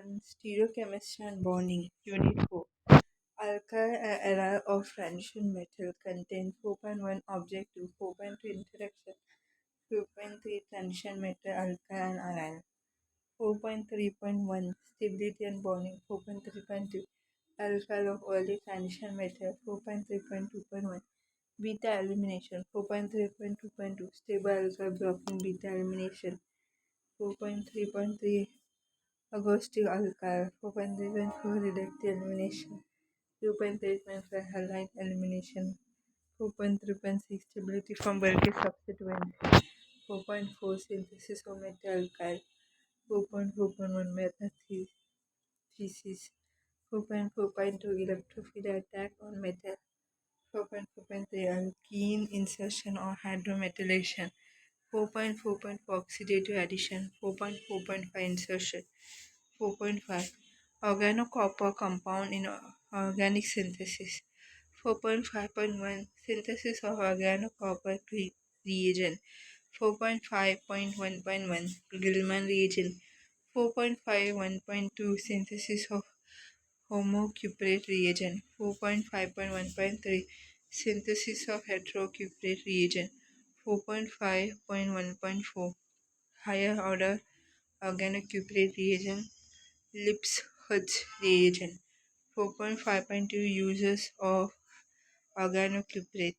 and Stereochemistry and Bonding, Unit 4. Alkyl and Aryl of transition metal contain 4.1 objective, 4.2 interaction, 4.3 transition metal alkyl and aryl, 4.3.1 stability and bonding, 4.3.2 alkyl of early transition metal, 4.3.2.1 beta-elimination, 4.3.2.2 stable alkyl blocking beta-elimination, 4.3.3 Agostic alkyl, 4.3.4 reductive elimination, 2.3.5 halide elimination, 4.3.6 stability from bulky substituents, 4.4 synthesis of metal alkyl, 4.4.1 metathesis, 4.4.2 electrophile attack on metal, 4.4.3 alkene insertion or hydrometallation, 4.4.4 oxidative addition, 4.4.5 insertion, 4.5 organocopper compound in organic synthesis, 4.5.1 synthesis of organocopper reagent, 4.5.1.1 Gilman reagent, 4.5.1.2 synthesis of homocuprate reagent, 4.5.1.3 synthesis of heterocuprate reagent, 4.5.1.4 higher order organocuprate reagent, Lipschutz reagent, 4.5.2 uses of organocuprate,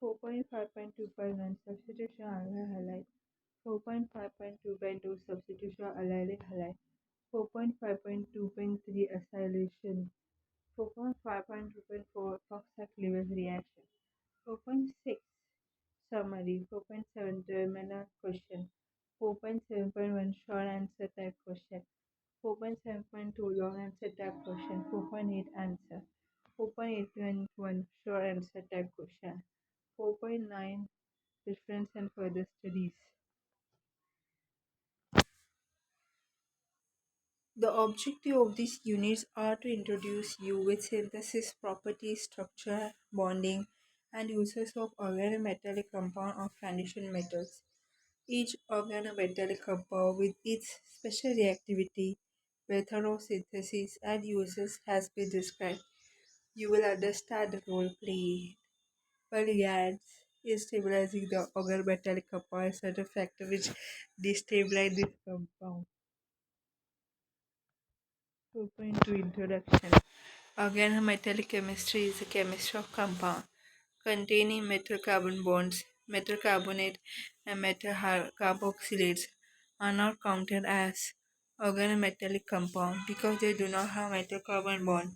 4.5.2.1 substitution allyl halide, 4.5.2.2 substitution allylic halide, 4.5.2.3 acylation, 4.5.2.4 Cox-Cleavage reaction, 4.6 summary, 4.7 terminal question, 4.7.1 short answer type question, 4.7.2 long answer type question, 4.8 answer, 4.8.1 short answer type question, 4.9 reference and further studies. The objective of these units are to introduce you with synthesis properties, structure, bonding, and uses of organometallic compound of transition metals. Each organometallic compound with its special reactivity, method of synthesis, and uses has been described. You will understand the role played by ligands in stabilizing the organometallic compound and certain factors which destabilize this compound. 2.2 Introduction. Organometallic chemistry is the chemistry of compound containing metal carbon bonds. Metal carbonate and metal carboxylates are not counted as organometallic compound because they do not have metal carbon bond.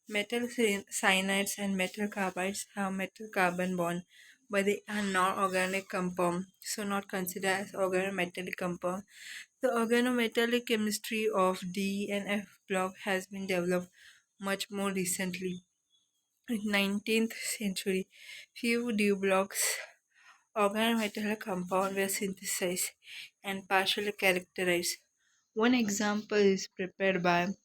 Metal cyanides and metal carbides have metal carbon bond, but they are not organic compound, so not considered as organometallic compound. The organometallic chemistry of D and F block has been developed much more recently. In 19th century, few D blocks organometallic compounds were synthesized and partially characterized. One example is prepared by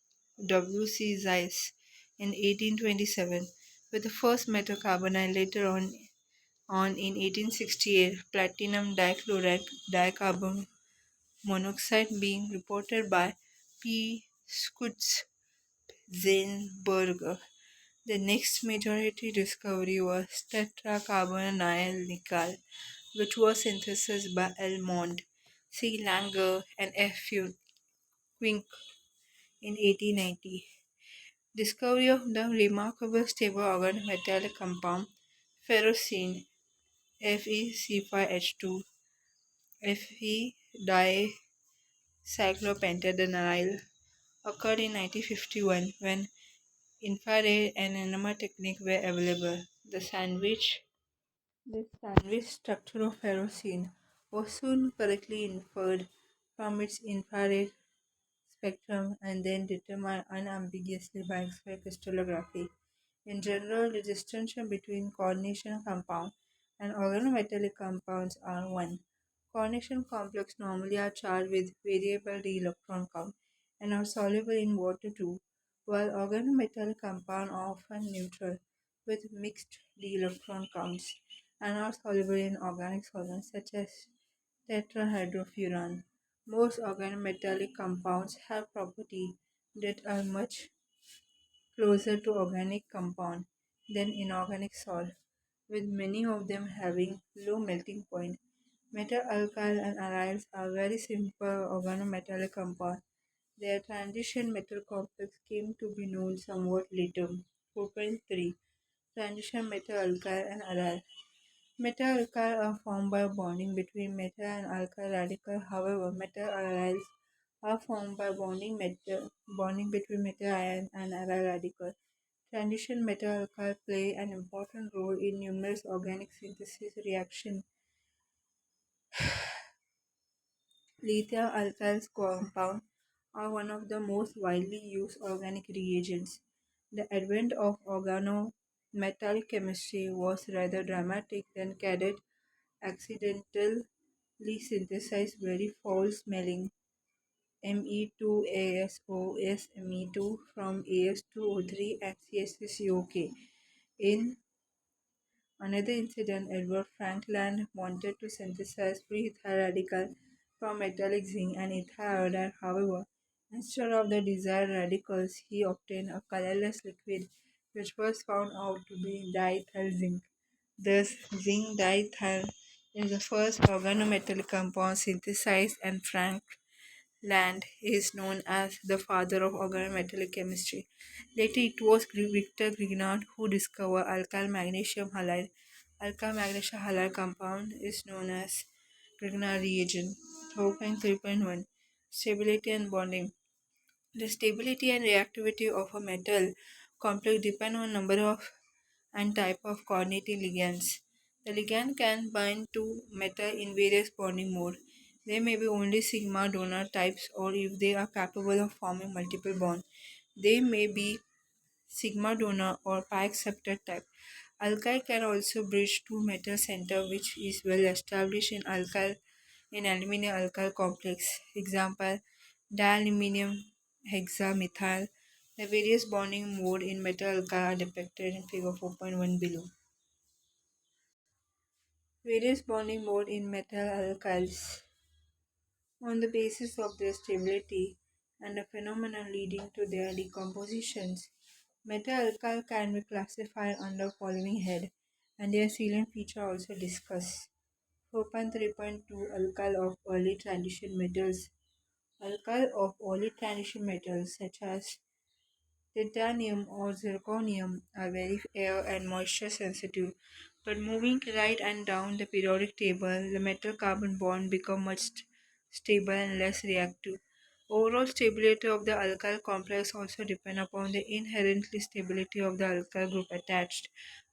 W. C. Zeiss in 1827 with the first metal carbonide. Later on in 1868, platinum dichloride dicarbon monoxide being reported by P. Schutz Zinberger. The next majority discovery was tetracarbonyl nickel, which was synthesized by L. Mond, C. Langer, and F. Quink in 1890. Discovery of the remarkable stable organometallic compound ferrocene FeC5H2 Fe dicyclopentadienyl occurred in 1951 when infrared and NMR techniques were available. The sandwich structure of ferrocene was soon correctly inferred from its infrared spectrum and then determined unambiguously by X-ray crystallography. In general, the distinction between coordination compound and organometallic compounds are 1. Coordination complexes normally are charged with variable d electron count and are soluble in water too, while organometallic compounds are often neutral with mixed d electron counts and are soluble in organic solvents such as tetrahydrofuran. Most organometallic compounds have properties that are much closer to organic compound than inorganic salt, with many of them having low melting point. Metal alkyl and aryls are very simple organometallic compounds. Their transition metal complex came to be known somewhat later. 4.3 Transition metal alkyl and aryl. Metal alkyl are formed by bonding between metal and alkyl radical. However, metal aryls are formed by bonding between metal ion and aryl radical. Transition metal alkyl play an important role in numerous organic synthesis reactions. Lithium alkyl compounds are one of the most widely used organic reagents. The advent of organometallic chemistry was rather dramatic than cadet accidentally synthesized very foul-smelling Me2ASO Me2 from As2O3 and CH3COK. In another incident, Edward Frankland wanted to synthesize free ethyl radical from metallic zinc and ethyl iodide. However, instead of the desired radicals, he obtained a colorless liquid which was found out to be diethyl zinc. Thus, zinc diethyl is the first organometallic compound synthesized, and Frank Land is known as the father of organometallic chemistry. Later, it was Victor Grignard who discovered alkyl magnesium halide. Alkyl magnesium halide compound is known as Grignard reagent. 4.3.1 Stability and bonding. The stability and reactivity of a metal complex depend on number of and type of coordinating ligands. The ligand can bind to metal in various bonding modes. They may be only sigma donor types, or if they are capable of forming multiple bonds, they may be sigma donor or pi acceptor type. Alkyl can also bridge two metal center, which is well established in aluminum alkyl complex. Example: dialuminium hexamethyl. The various bonding mode in metal alkyl are depicted in figure 4.1 below. Various bonding mode in metal alkyls. On the basis of their stability and the phenomena leading to their decompositions, metal alkyl can be classified under following head, and their salient feature also discussed. 4.3.2 Alkyl of early transition metals. Alkyl of early transition metals such as titanium or zirconium are very air and moisture sensitive, but moving right and down the periodic table, the metal carbon bond become much stable and less reactive. Overall stability of the alkyl complex also depend upon the inherently stability of the alkyl group attached.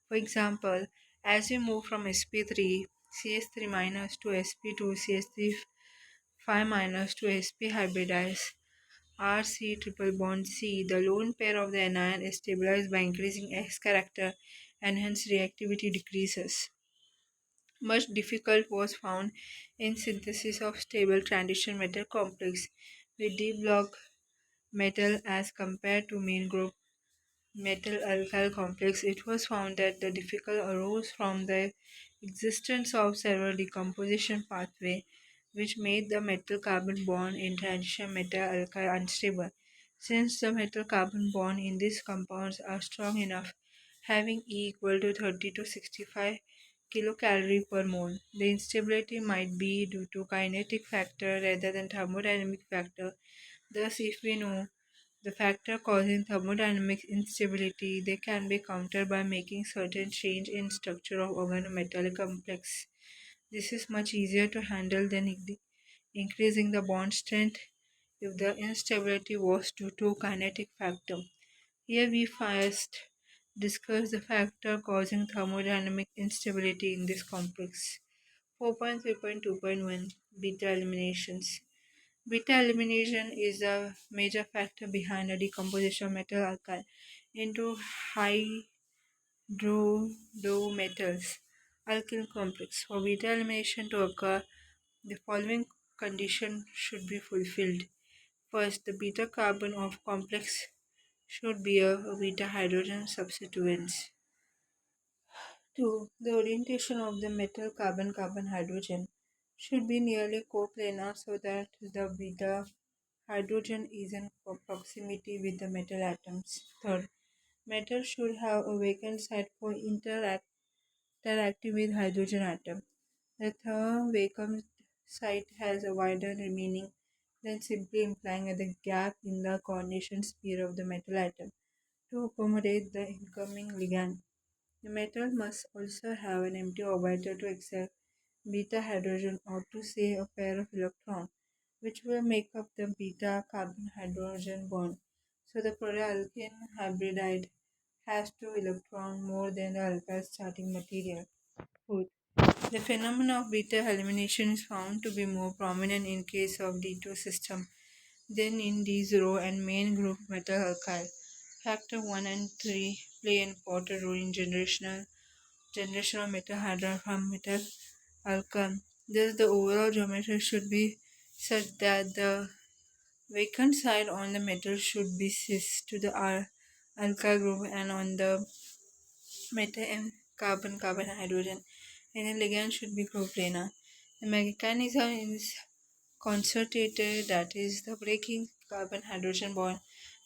For example, as we move from sp3 ch3 minus to sp2 ch3 5 minus to sp hybridize RC triple bond C, the lone pair of the anion is stabilized by increasing X character and hence reactivity decreases. Much difficult was found in synthesis of stable transition metal complex with d block metal as compared to main group metal alkyl complex. It was found that the difficulty arose from the existence of several decomposition pathway which made the metal carbon bond in transition metal alkyl unstable. Since the metal carbon bond in these compounds are strong enough, having E equal to 30 to 65 kilocalorie per mole, the instability might be due to kinetic factor rather than thermodynamic factor. Thus, if we know the factor causing thermodynamic instability, they can be countered by making certain change in structure of organometallic complex. This is much easier to handle than increasing the bond strength if the instability was due to kinetic factor. Here we first discuss the factor causing thermodynamic instability in this complex. 4.3.2.1 Beta eliminations. Beta elimination is a major factor behind the decomposition of metal alkyl into hydrometals alkyl complex. For beta elimination to occur, the following condition should be fulfilled. First, the beta carbon of complex should bear a beta hydrogen substituents. 2. The orientation of the metal carbon-carbon hydrogen should be nearly coplanar so that the beta hydrogen is in proximity with the metal atoms. Third, metal should have a vacant site for interacting with hydrogen atom. The third vacant site has a wider meaning than simply implying the gap in the coordination sphere of the metal atom to accommodate the incoming ligand. The metal must also have an empty orbital to accept beta hydrogen or to say a pair of electrons, which will make up the beta carbon hydrogen bond. So the proto-alkene hybridide has two electrons more than the alkyl starting material. Fourth, the phenomenon of beta elimination is found to be more prominent in case of D2 system than in D0 and main group metal alkyl. Factor 1 and 3 play an important role in generation of metal hydride from metal alkyl. Thus, the overall geometry should be such that the vacant side on the metal should be cis to the alkyl group and on the metal and carbon hydrogen and the ligand should be coplanar. The mechanism is concertated, that is the breaking carbon hydrogen bond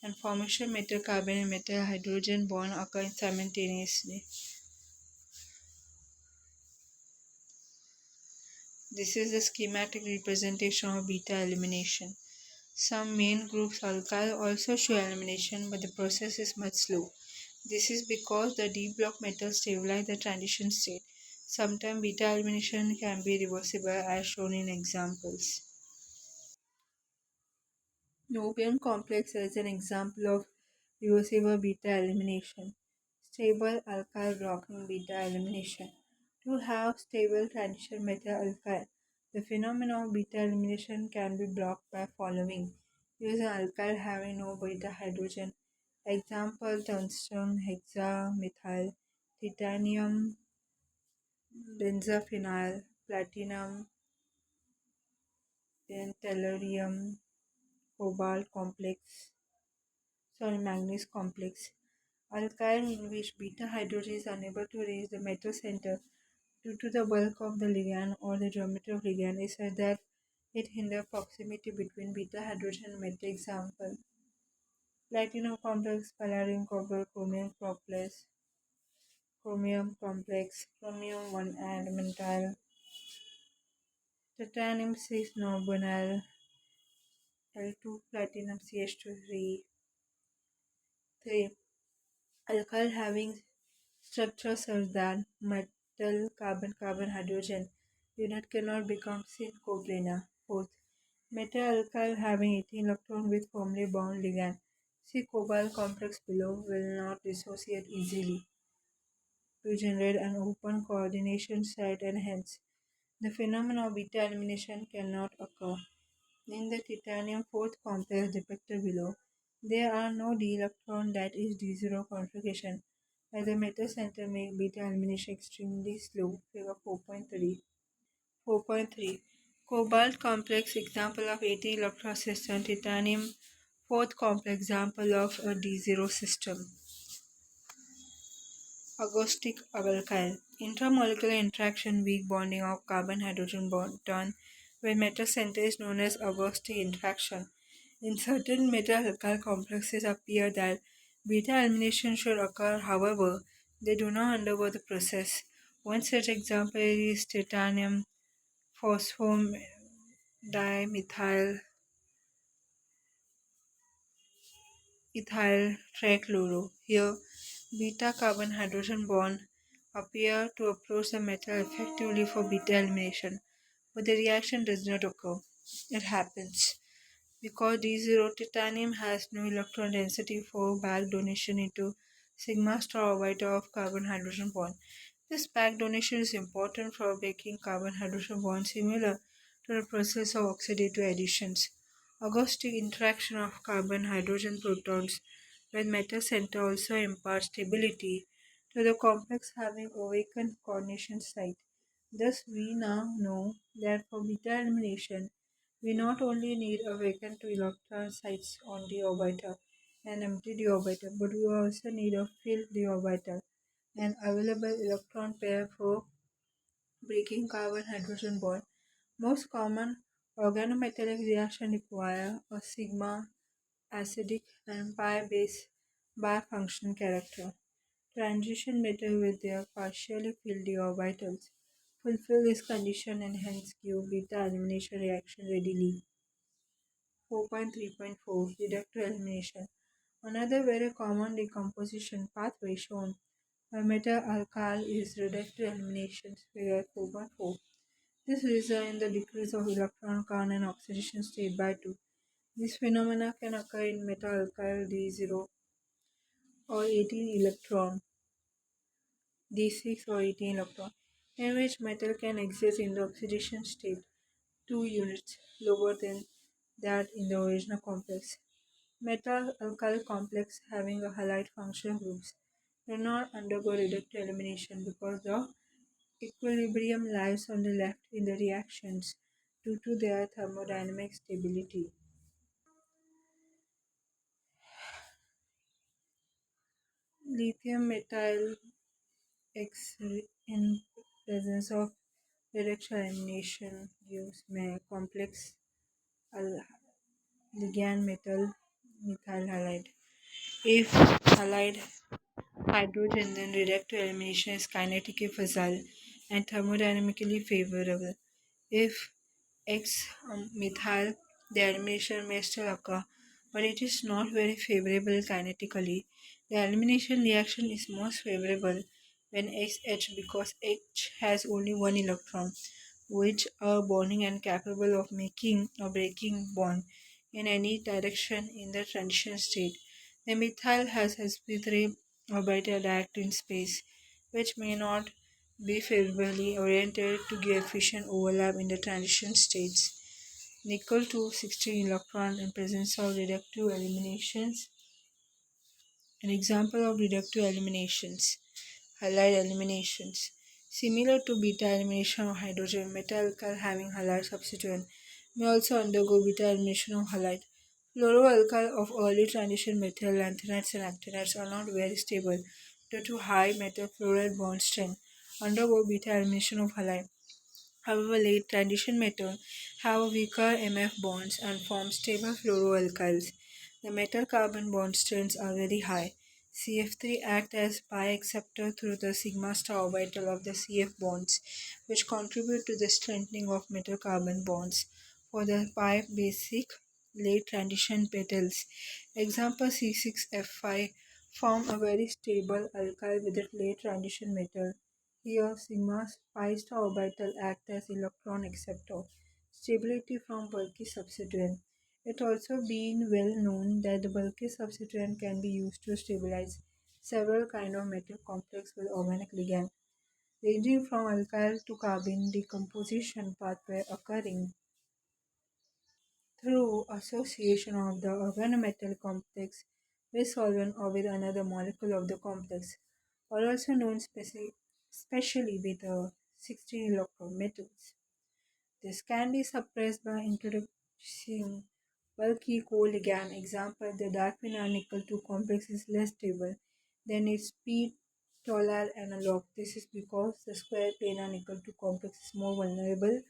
and formation metal carbon and metal hydrogen bond occur simultaneously. This is the schematic representation of beta elimination. Some main groups alkyl also show elimination, but the process is much slow. This is because the d block metals stabilize the transition state. Sometimes beta elimination can be reversible as shown in examples. Nobium complex is an example of reversible beta elimination. Stable alkyl blocking beta elimination. To have stable transition metal alkyl, the phenomenon of beta elimination can be blocked by following. Use an alkyl having no beta hydrogen. Example tungsten, hexamethyl, titanium, benzophenyl, platinum, then tellurium, cobalt complex, manganese complex. Alkyl in which beta hydrogen is unable to reach the metal center due to the bulk of the ligand or the geometry of ligand is such that it hinders proximity between beta hydrogen and metal. Example: platinum complex, palladium copper, chromium complex, chromium 1 elemental, titanium 6 carbonyl, L2 platinum CH2 3. Alkyl having structure such that metal carbon hydrogen unit cannot become syn coplanar. Fourth, metal alkyl having 18 electrons with firmly bound ligand. See cobalt complex below will not dissociate easily to generate an open coordination site and hence the phenomenon of beta elimination cannot occur. In the titanium fourth complex depicted below, there are no d electrons, that is d0 configuration, as the metal center make beta elimination extremely slow. Figure 4.3. 4.3. Cobalt complex example of 80 electron system. Titanium fourth complex example of a D0 system. Agostic alkyl. Intermolecular interaction weak bonding of carbon hydrogen bond done when metal center is known as Agostic interaction. In certain metal alkyl complexes appear that beta elimination should occur, however, they do not undergo the process. One such example is titanium phosphodimethyl ethyl trichloro. Here, beta carbon hydrogen bond appear to approach the metal effectively for beta elimination, but the reaction does not occur. It happens because D0 titanium has no electron density for back donation into sigma star orbital of carbon hydrogen bond. This back donation is important for breaking carbon hydrogen bonds similar to the process of oxidative additions. Agostic interaction of carbon hydrogen protons with metal center also imparts stability to the complex having awakened coordination site. Thus, we now know that for beta elimination, we not only need a vacant two electron sites on the orbital and empty d orbital, but we also need a filled d orbital and available electron pair for breaking carbon hydrogen bond Most common organometallic reactions require a sigma acidic and pi base bifunctional character. Transition metal with their partially filled d orbitals fulfill this condition and hence give beta elimination reaction readily. 4.3.4 Reductive elimination. Another very common decomposition pathway shown by metal alkyl is reductive elimination, figure 4.4. This results in the decrease of electron count and oxidation state by 2. This phenomena can occur in metal alkyl D0 or 18 electron, D6 or 18 electron, in which metal can exist in the oxidation state 2 units lower than that in the original complex. Metal alkyl complex having a halide function groups do not undergo reductive elimination because the equilibrium lies on the left in the reactions due to their thermodynamic stability. Lithium methyl X in presence of reduction elimination gives complex ligand metal methyl halide. If halide hydrogen, then reductive elimination is kinetically facile and thermodynamically favorable. If X methyl, the elimination may still occur, but it is not very favorable kinetically. The elimination reaction is most favorable when XH because H has only one electron, which are bonding and capable of making or breaking bond in any direction in the transition state. The methyl has sp3 orbital direct in space, which may not be favorably oriented to give efficient overlap in the transition states. Nickel 216 electron in presence of reductive eliminations. An example of reductive eliminations, halide eliminations. Similar to beta elimination of hydrogen, metal alkyl having halide substituent may also undergo beta elimination of halide. Fluoroalkyl of early transition methyl lanthanides and actinides are not very stable due to high metal fluoride bond strength, undergo beta elimination of halide. However, late transition metals have weaker MF bonds and form stable fluoroalkyls. The metal carbon bond strengths are very high. CF3 act as pi acceptor through the sigma star orbital of the CF bonds, which contribute to the strengthening of metal carbon bonds for the pi basic late transition petals. Example C6F5 form a very stable alkyl with a late transition metal. Here, sigma pi star orbital act as electron acceptor, stability from bulky substituent. It also been well known that the bulky substituent can be used to stabilize several kind of metal complex with organic ligand, ranging from alkyl to carbon decomposition pathway occurring through association of the organometal complex with solvent or with another molecule of the complex, or also known specially with the 16 electron metals. This can be suppressed by introducing bulky co-ligand. Example, the diaphenyl nickel 2 complex is less stable than its p-tolal analog. This is because the square planar nickel 2 complex is more vulnerable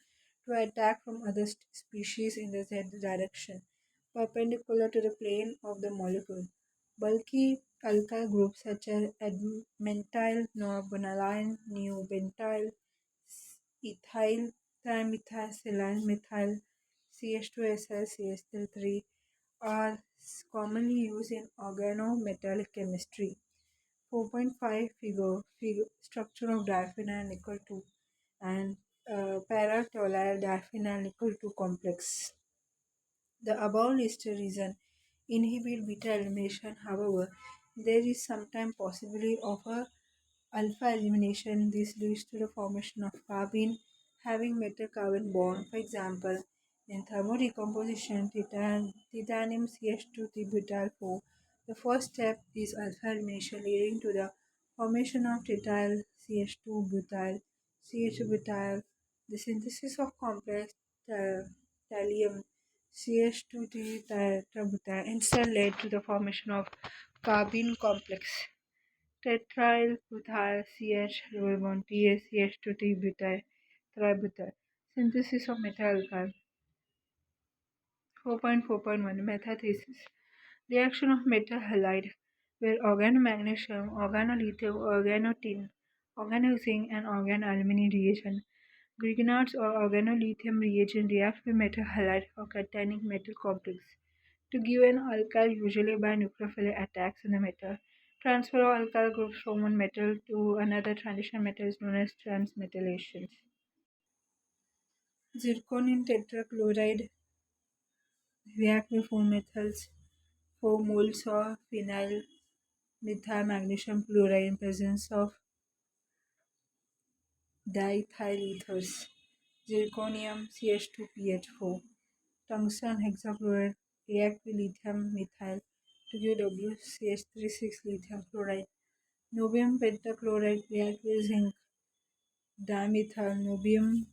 to attack from other species in the z direction, perpendicular to the plane of the molecule. Bulky alkyl groups such as admentyl, norbornylene, neobentyl, ethyl trimethylsilyl methyl CH2SL CH3 are commonly used in organometallic chemistry. 4.5 figure structure of diphenyl nickel 2 and para-tolulyl diphenyl nickel 2 complex. The above listed reason inhibit beta elimination. However, there is sometimes possibility of a alpha elimination. This leads to the formation of carbene having metal carbon bond. For example, in thermodecomposition, titanium CH2 butyl 4. The first step is alpha elimination, leading to the formation of tityl CH2 butyl, CH2 butyl. The synthesis of complex thallium CH2 tetrabutyl instead led to the formation of carbene complex tetraethyl butyl CH double bond TACH2 butyl tributyl. Synthesis of metal alkyl. 4.4.1 Metathesis. Reaction of metal halide where organomagnesium, organolithium, organotin, organozinc, and organoaluminium reagent. Grignards or organolithium reagent react with metal halide or cationic metal complex to give an alkyl usually by nucleophilic attacks on the metal. Transfer of alkyl groups from one metal to another transition metal is known as transmetallation. Zirconium tetrachloride react with 4 metals, 4 moles of phenyl methyl magnesium chloride in presence of diethyl ethers. Zirconium CH2PH4. Tungsten hexachloride react with lithium methyl to give WCH36 lithium chloride. Nobium pentachloride react with zinc dimethyl nobium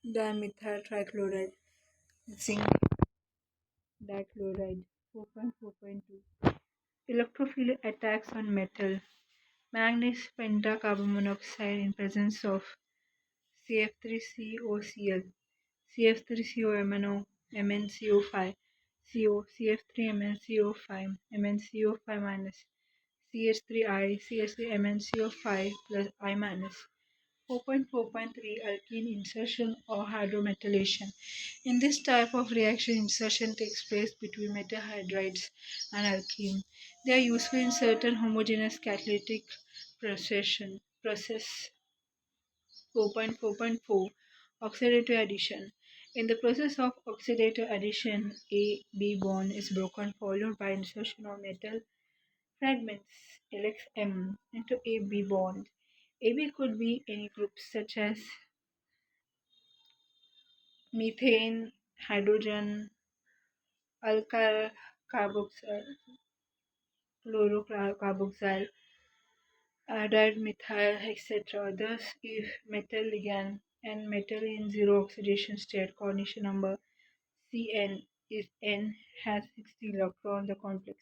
dimethyl trichloride. Zinc dichloride. 4.4.2 Electrophilic attacks on metal. Manganese pentacarbon monoxide in presence of CF3COCl, CF3COMNO, MnCO5, CO, CF3MnCO5, MnCO5 minus, CH3I, CH3MnCO5 plus I minus. 4.4.3 Alkene insertion or hydrometallation. In this type of reaction, insertion takes place between metal hydrides and alkene. They are useful in certain homogeneous catalytic process. 4.4.4 Oxidative addition. In the process of oxidative addition, A-B bond is broken followed by insertion of metal fragments LXM into AB bond. AB could be any group such as methane, hydrogen, alkyl carboxyl, chlorocarboxyl, iodide, methyl, etc. Thus, if metal ligand and metal in zero oxidation state, coordination number Cn is N has 60 electron the complex.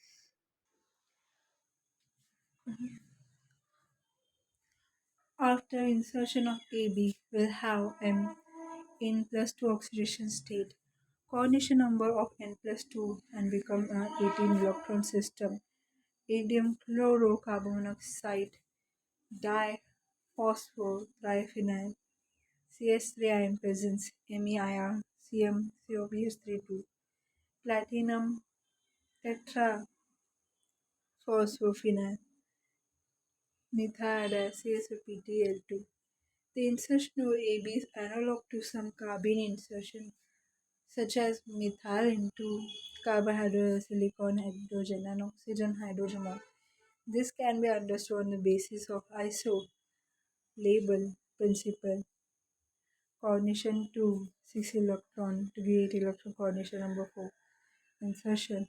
After insertion of AB will have M in plus 2 oxidation state. Coordination number of N plus 2 and become an 18 electron system. Indium chlorocarbon monoxide diphosphotriphenyl CH3 ion presence MEIR CM COPH32 platinum tetraphosphophonyl methiodide CSOPTL2. The insertion of AB is analog to some carbene insertion such as methyl into carbohydrosilicon hydrogen and oxygen hydrogen bond. This can be understood on the basis of iso label principle. Coordination 2, 6 electron to be 8 electron coordination number 4. Insertion.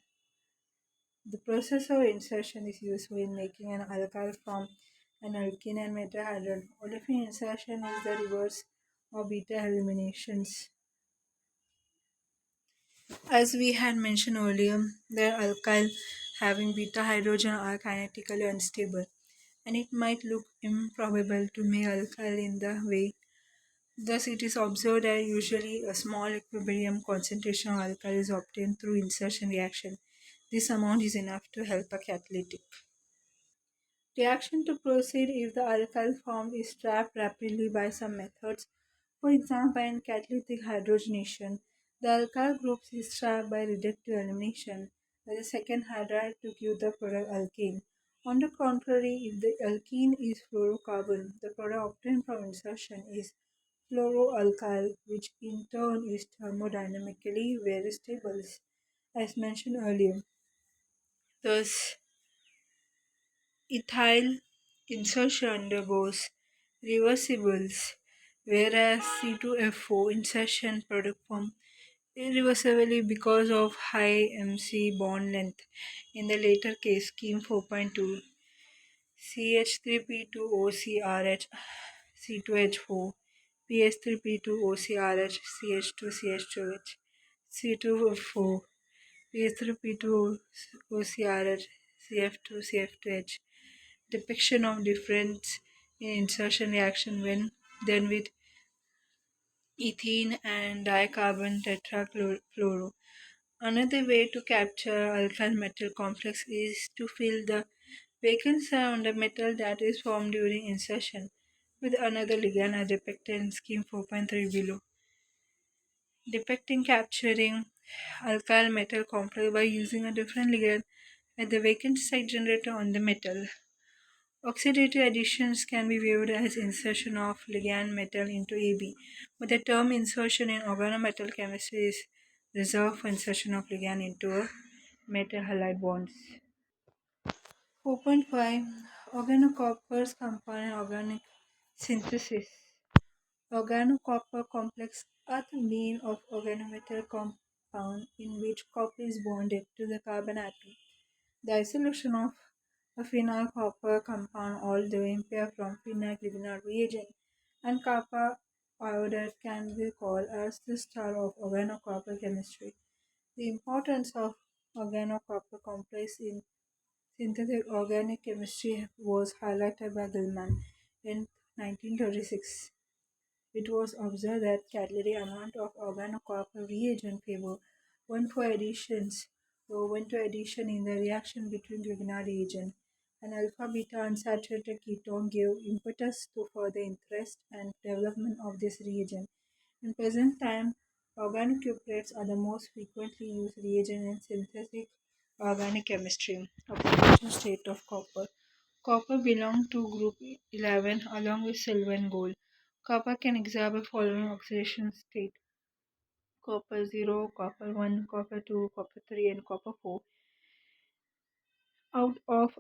The process of insertion is useful in making an alkyl from an alkene and metal hydride. Olefin insertion is the reverse of beta eliminations. As we had mentioned earlier, the alkyl having beta hydrogen are kinetically unstable, and it might look improbable to make alkyl in the way. Thus, it is observed that usually a small equilibrium concentration of alkyl is obtained through insertion reaction. This amount is enough to help a catalytic reaction to proceed if the alkyl formed is trapped rapidly by some methods. For example, in catalytic hydrogenation, the alkyl group is trapped by reductive elimination by the second hydride to give the product alkane. On the contrary, if the alkene is fluorocarbon, the product obtained from insertion is fluoroalkyl, which in turn is thermodynamically very stable, as mentioned earlier. Thus, ethyl insertion undergoes reversibles, whereas C2F4 insertion product form irreversibly because of high MC bond length. In the later case, scheme 4.2, CH3P2OCRH C2H4, PS3P2OCRH CH2CH2H, C2F4, PS3P2OCRH CF2CF2H. Depiction of difference in insertion reaction when done with ethene and dicarbon tetrafluoro. Another way to capture alkyl metal complex is to fill the vacancy on the metal that is formed during insertion with another ligand as depicted in scheme 4.3 below. Depicting capturing alkyl metal complex by using a different ligand at the vacant site generator on the metal. Oxidative additions can be viewed as insertion of ligand metal into AB, but the term insertion in organometal chemistry is reserved for insertion of ligand into a metal halide bonds. 4.5 Organocoppers compound organic synthesis. Organocopper complex are the mean of organometal compound in which copper is bonded to the carbon atom. The isolation of a phenyl copper compound, although impaired from phenyl Gilman reagent, and copper iodide can be called as the star of organocopper chemistry. The importance of organocopper complex in synthetic organic chemistry was highlighted by Gilman in 1936. It was observed that catalytic amount of organocopper reagent favor one for additions or one to addition in the reaction between Gilman reagent and alpha beta unsaturated ketone gave impetus to further interest and development of this reagent. In present time, organocuprates are the most frequently used reagent in synthetic organic chemistry. Oxidation state of copper. Copper belongs to group 11 along with silver and gold. Copper can exhibit following oxidation state: copper 0, copper 1, copper 2, copper 3, and copper 4. Out of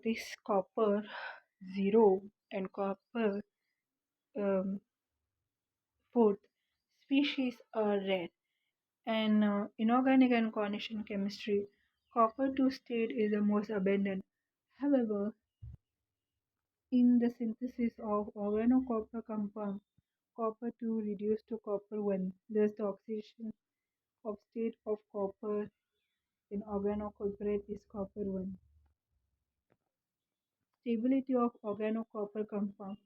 this copper 0 and copper um, 4th species are rare. And inorganic and coordination chemistry, copper 2 state is the most abundant. However, in the synthesis of organocopper compound, copper 2 reduced to copper 1. Thus, the oxidation of state of copper in organocuprate is copper 1. Stability of organocopper compound.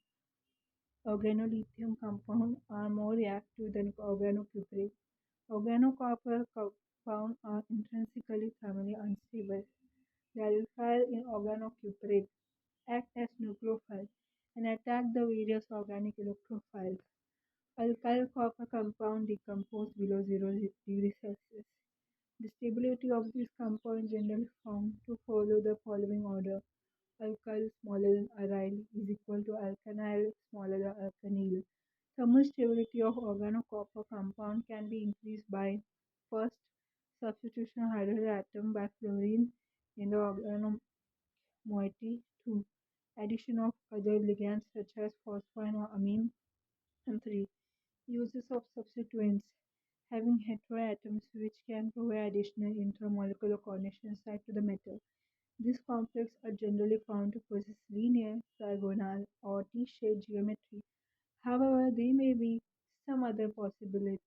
Organolithium compounds are more reactive than organocuprate. Organocopper compounds are intrinsically thermally unstable. The alkyl in organocuprate act as nucleophile and attack the various organic electrophiles. Alkyl copper compound decompose below 0 degrees Celsius. The stability of this compound is generally found to follow the following order: alkyl smaller than aryl is equal to alkanyl smaller than alkanyl. Thermal stability of organocopper compound can be increased by: first, substitution of hydrogen atom by fluorine in the organomoiety; 2, addition of other ligands such as phosphine or amine; and 3, uses of substituents having heteroatoms which can provide additional intermolecular coordination site to the metal. These complexes are generally found to possess linear, trigonal, or T-shaped geometry. However, there may be some other possible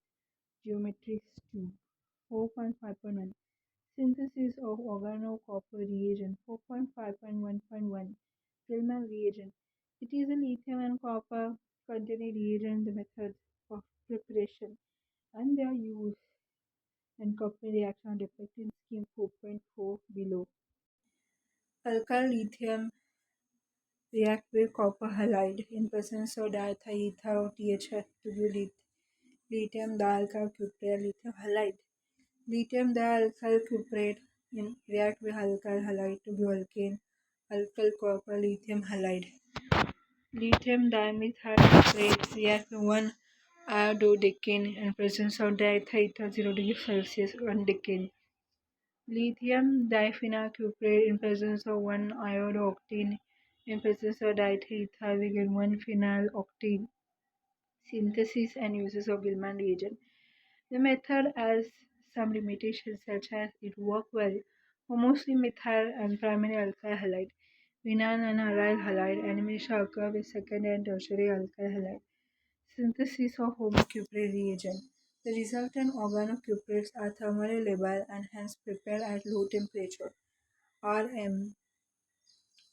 geometries too. 4.5.1 Synthesis of organocopper reagent. 4.5.1.1 Gilman reagent. It is a lithium and copper containing reagent. The methods of preparation and their use and coupling reaction are depicted in scheme 4.4 below. Alkyl lithium react with copper halide in presence of diethyl or THF to give lithium dialkyl cuprate lithium halide. Lithium dialkyl cuprate react with alkyl halide to give alkane alkyl copper lithium halide. Lithium dimethyl cuprate react with 1 iododecane in presence of diethyl 0 degrees Celsius 1 decane. Lithium diphenyl cuprate in presence of 1 iodooctane in presence of diethyl we get 1 phenyl octane. Synthesis and uses of Gilman reagent. The method has some limitations such as it works well for mostly methyl and primary alkyl halide. Vinyl and aryl halide elimination occur with secondary and tertiary alkyl halide. Synthesis of homocuprate reagent. The resultant organocuprates are thermally labile and hence prepared at low temperature. Rm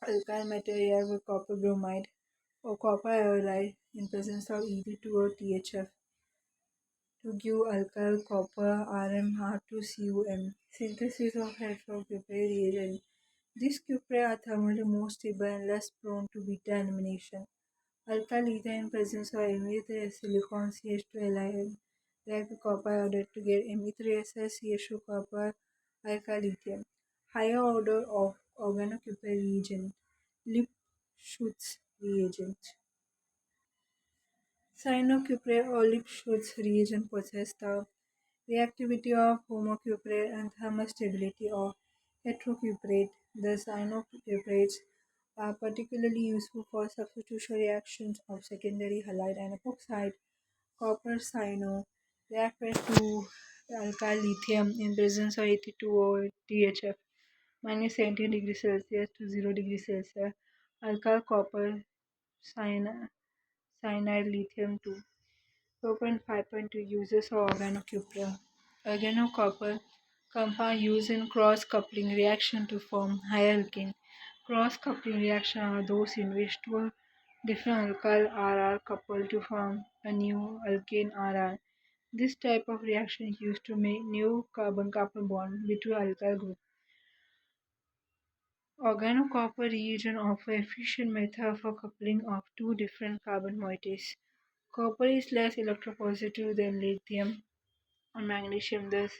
alkyl metal react with copper bromide or copper iodide in presence of Ed2 or THF. to give alkyl copper RmR2CuM. Synthesis of heterocuprid reagent. These cuprae are thermally more stable and less prone to beta-elimination. Alkyl ether in presence of Me3 silicon CH2 allyl react copper order to get Me3SL CH2 copper alkyl lithium. Higher order of organocuprid reagent. Lipschutz reagent. Cyanocuprid or Lipschutz reagent possess the reactivity of homocuprate and thermal stability of heterocuprate. The cyanocuprates are particularly useful for substitution reactions of secondary halide and epoxide copper cyano react with to alkyl lithium in presence of 82 or THF minus 17 degrees Celsius to 0 degrees Celsius. Alkyl copper cyanide lithium 2. 4.5.2 Uses of organocupria. Organocopper compound used in cross-coupling reaction to form higher alkene. Cross-coupling reaction are those in which two different alkyl R are coupled to form a new alkane RR. This type of reaction is used to make new carbon-carbon bond between alkyl groups. Organocopper reagent offer efficient method for coupling of two different carbon moieties. Copper is less electropositive than lithium or magnesium, thus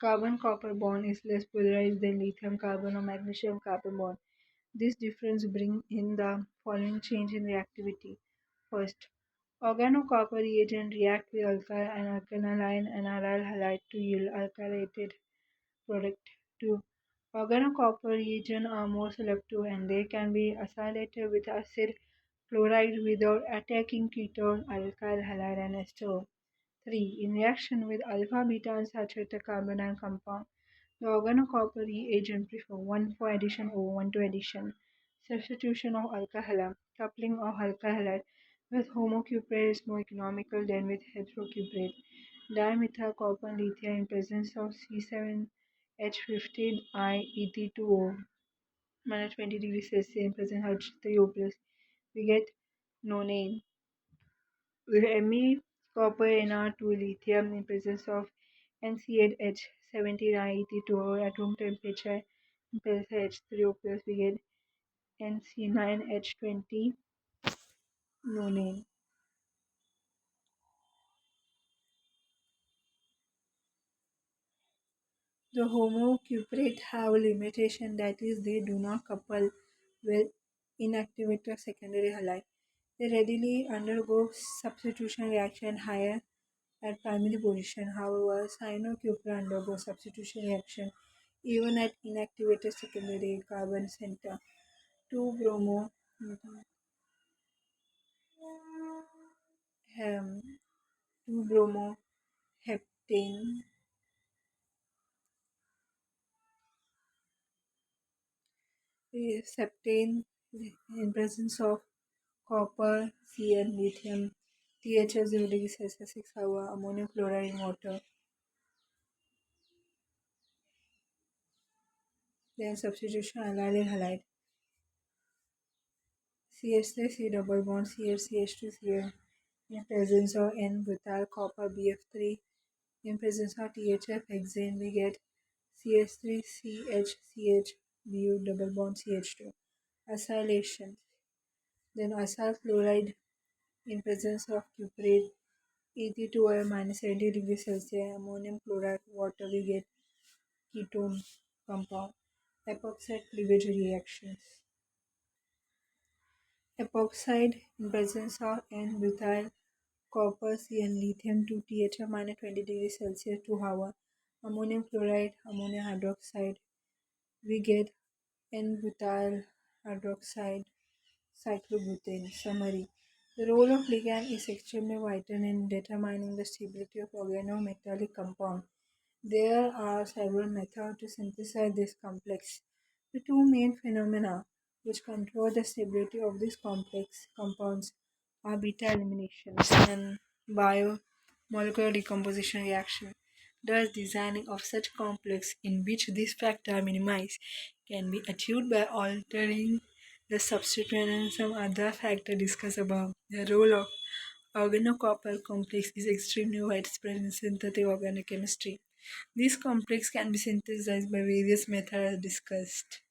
carbon copper bond is less polarized than lithium carbon or magnesium carbon bond. This difference brings in the following change in reactivity. First, organocopper reagent react with alkyl and alkaline and aryl halide to yield alkylated product. 2. Organocopper reagents are more selective and they can be acylated with acid chloride without attacking ketone, alkyl halide and ester. 3. In reaction with alpha beta unsaturated carbonyl compound, the organocopper reagent prefer 1 for addition over 1 to addition. Substitution of alkyl coupling of alkyl halide with homocuprate is more economical than with heterocuprate. Dimethyl copper and lithium in presence of C7H15I ET2O minus 20 degrees Celsius in presence of H3O plus. We get nonane. With Me copper Nr2 lithium in presence of NC8H17IET2 at room temperature in presence of H3O plus we get NC9H20 nonane. The homocuprate have a limitation, that is they do not couple well inactivated secondary halide. They readily undergo substitution reaction higher at primary position. However, cyanocupra undergo substitution reaction even at inactivated secondary carbon center. 2 bromo um, 2 bromo heptane septane in presence of copper, Cn, lithium, THF 0 degrees Celsius 6 hour, ammonium chloride in water. Then substitution allyl halide. CH3C double bond CH2Cl in presence of N-butyl copper BF3 in presence of THF hexane we get CH3CHCH double bond CH2. Acylation. Then acyl chloride in presence of cuprate ET2O minus 70 degrees Celsius ammonium chloride water we get ketone compound. Epoxide cleavage reactions. Epoxide in presence of N-butyl copper C and lithium 2 THF minus 20 degrees Celsius 2 hour. Ammonium chloride, ammonium hydroxide. We get N-butyl hydroxide cyclobutane. Summary. The role of ligand is extremely vital in determining the stability of organometallic compound. There are several methods to synthesize this complex. The two main phenomena which control the stability of these complex compounds are beta eliminations and biomolecular decomposition reaction. Thus, designing of such complex in which these factors are minimized can be achieved by altering the substituent and some other factor discussed above. The role of Organocopper complex is extremely widespread in synthetic organic chemistry. These complexes can be synthesized by various methods as discussed.